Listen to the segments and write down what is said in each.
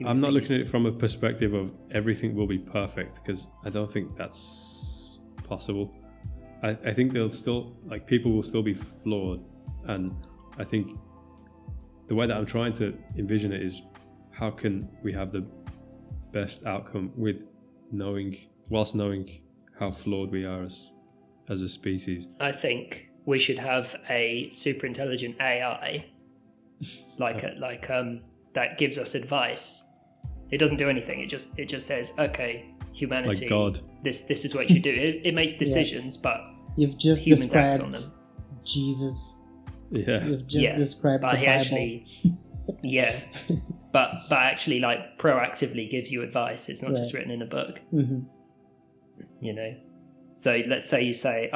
I'm not looking at it from a perspective of everything will be perfect, because I don't think that's possible. I think they'll still, like, people will still be flawed, and I think the way that I'm trying to envision it is, how can we have the best outcome whilst knowing how flawed we are as a species. I think we should have a super intelligent AI, that gives us advice. It doesn't do anything. It just says, okay, humanity, like God. This is what you should do. It makes decisions, but you've just humans act on described them. Jesus. Yeah. You've just described but the he Bible. actually, but actually, like, proactively gives you advice. It's not just written in a book. Mm-hmm. You know, so let's say you say,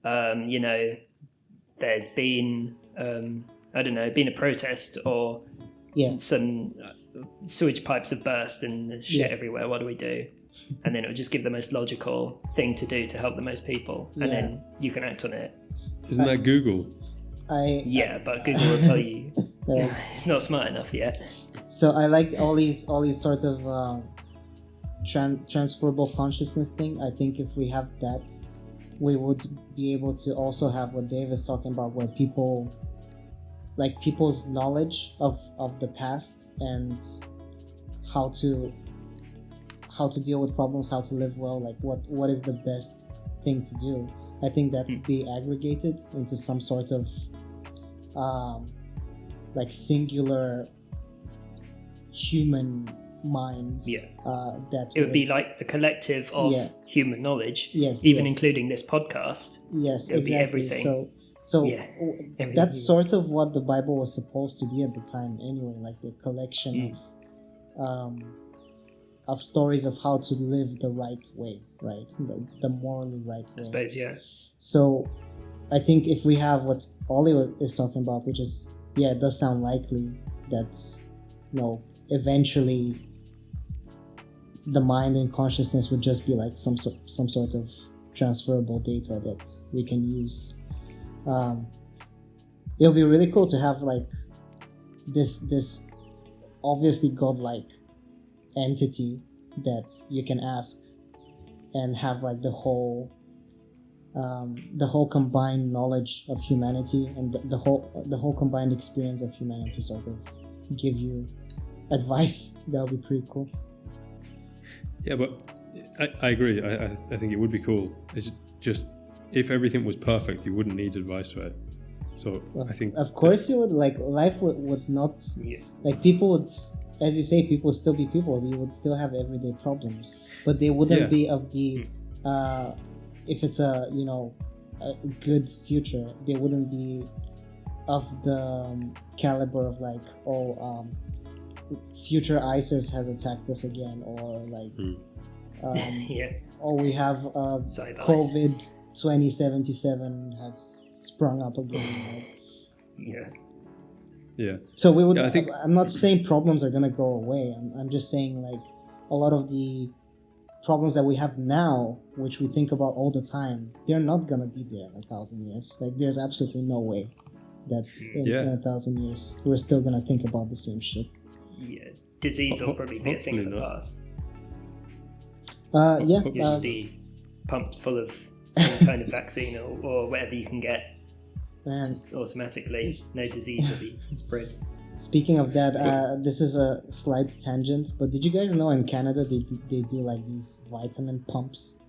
there's been been a protest, or some sewage pipes have burst and there's shit everywhere. What do we do? And then it would just give the most logical thing to do to help the most people, and then you can act on it. Isn't that Google? But Google will tell you it's not smart enough yet. So I like all these sort of transferable consciousness thing. I think if we have that, we would be able to also have what Dave is talking about, where people's knowledge of the past and how to deal with problems, how to live well, like what is the best thing to do. I think that could be aggregated into some sort of singular human minds. That it would be like a collective of human knowledge. Including this podcast. Yes, it would exactly. be everything. So that's sort of what the Bible was supposed to be at the time anyway, like the collection of stories of how to live the right way, right? The morally right way. I suppose, So I think if we have what Ollie is talking about, which is, it does sound likely that, eventually the mind and consciousness would just be like some sort of transferable data that we can use. It'll be really cool to have like this obviously godlike entity that you can ask and have like the whole combined knowledge of humanity and the whole combined experience of humanity sort of give you advice. That would be pretty cool. Yeah, but I agree. I think it would be cool. It's just, if everything was perfect, you wouldn't need advice for it. So I think, of course, you would. Like, life would not, like, people would, as you say, people would still be people. You would still have everyday problems, but they wouldn't be of the if it's a good future, they wouldn't be of the caliber of like, future ISIS has attacked us again, or like or we have COVID 2077 has sprung up again. So we would. I'm not saying problems are gonna go away. I'm just saying, like, a lot of the problems that we have now, which we think about all the time, they're not gonna be there in 1,000 years. Like, there's absolutely no way that in 1,000 years we're still gonna think about the same shit. Disease will probably be a thing of the past. You'll just be pumped full of any kind of vaccine or whatever you can get. Just automatically, no disease will be spread. Speaking of that, this is a slight tangent, but did you guys know in Canada they do like these vitamin pumps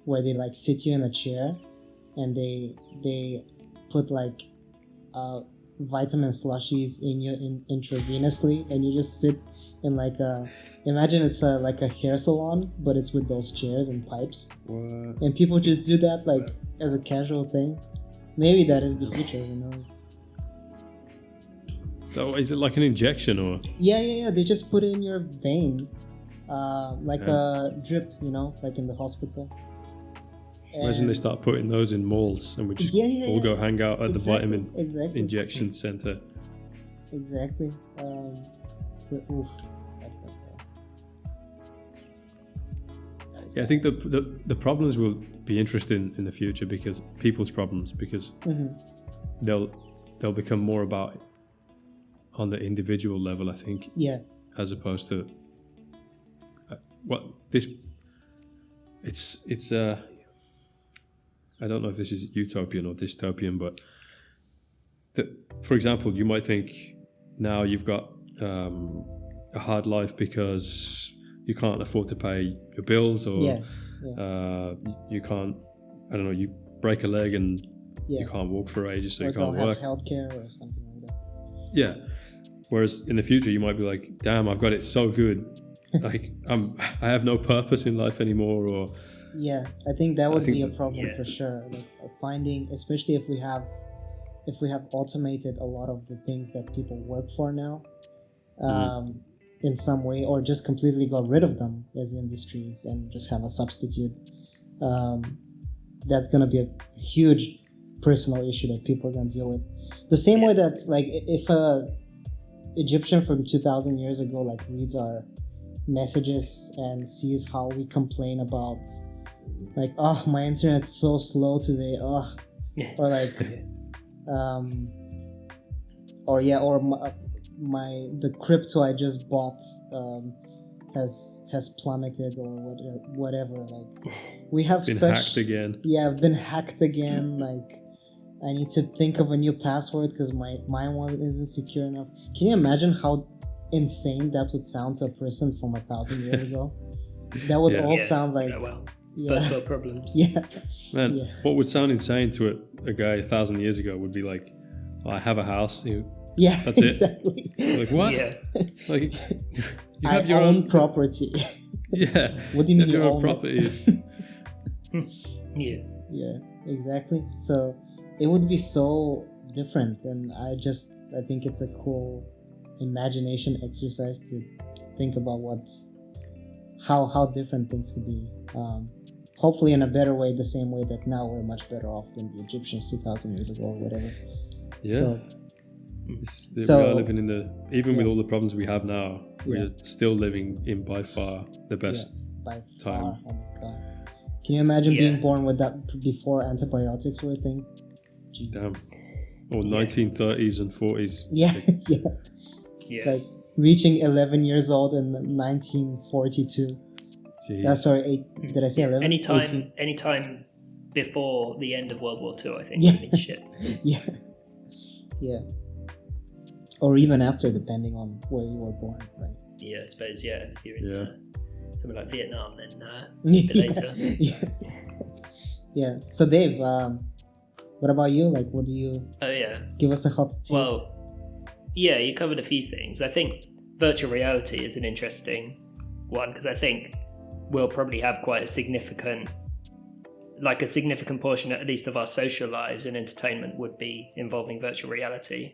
where they like sit you in a chair and they put like vitamin slushies in you intravenously, and you just sit in like imagine it's like a hair salon, but it's with those chairs and pipes. What? And people just do that like as a casual thing. Maybe that is the future, who knows. So is it like an injection or? Yeah. They just put it in your vein, like a drip, like in the hospital. Imagine they start putting those in malls and we just all go hang out at the vitamin injection center. Exactly. I think the problems will be interesting in the future, because people's problems, because they'll become more about on the individual level, I think. Yeah. as opposed to what this. It's I don't know if this is utopian or dystopian, but for example, you might think now you've got a hard life because you can't afford to pay your bills, or you can't, I don't know, you break a leg and you can't walk for ages, so or you can't don't work. have healthcare or something like that. Yeah. Whereas in the future, you might be like, damn, I've got it so good. Like, I have no purpose in life anymore, or... Yeah, I think that would be a problem for sure. Like finding, especially if we have automated a lot of the things that people work for now, in some way, or just completely got rid of them as industries and just have a substitute. That's gonna be a huge personal issue that people are gonna deal with. The same way that, like, if a Egyptian from 2,000 years ago like reads our messages and sees how we complain about, like, oh, my internet's so slow today, or like, the crypto I just bought has plummeted, or whatever. Like, we have hacked again. Yeah, I've been hacked again. Like, I need to think of a new password because my one isn't secure enough. Can you imagine how insane that would sound to a person from 1,000 years ago? That would all sound like first world problems. Yeah, man. Yeah. What would sound insane to a guy 1,000 years ago would be like, I have a house. That's exactly. It. Like, what? Yeah. Like, you have your own property. Yeah. What do you mean you you own own property? Yeah. Yeah, exactly. So it would be so different, and I think it's a cool imagination exercise to think about how different things could be. Hopefully in a better way, the same way that now we're much better off than the Egyptians 2,000 years ago or whatever. Yeah. So we are living in with all the problems we have now, we're still living in by far the best time. Oh my god. Can you imagine being born with that before antibiotics were a thing? Jesus. Damn. Or 1930s and 40s. Yeah, like, yeah. Like reaching 11 years old in 1942. Sorry, did I say 11? Anytime before the end of World War II, I think. Yeah. Shit. Yeah. Or even after, depending on where you were born, right? Yeah, I suppose, if you're in something like Vietnam, then a bit later. Yeah. So Dave, what about you? Like, what do you... Oh, yeah. Give us a hot take. Well, yeah, you covered a few things. I think virtual reality is an interesting one, because I think we'll probably have quite a significant portion, at least, of our social lives and entertainment would be involving virtual reality.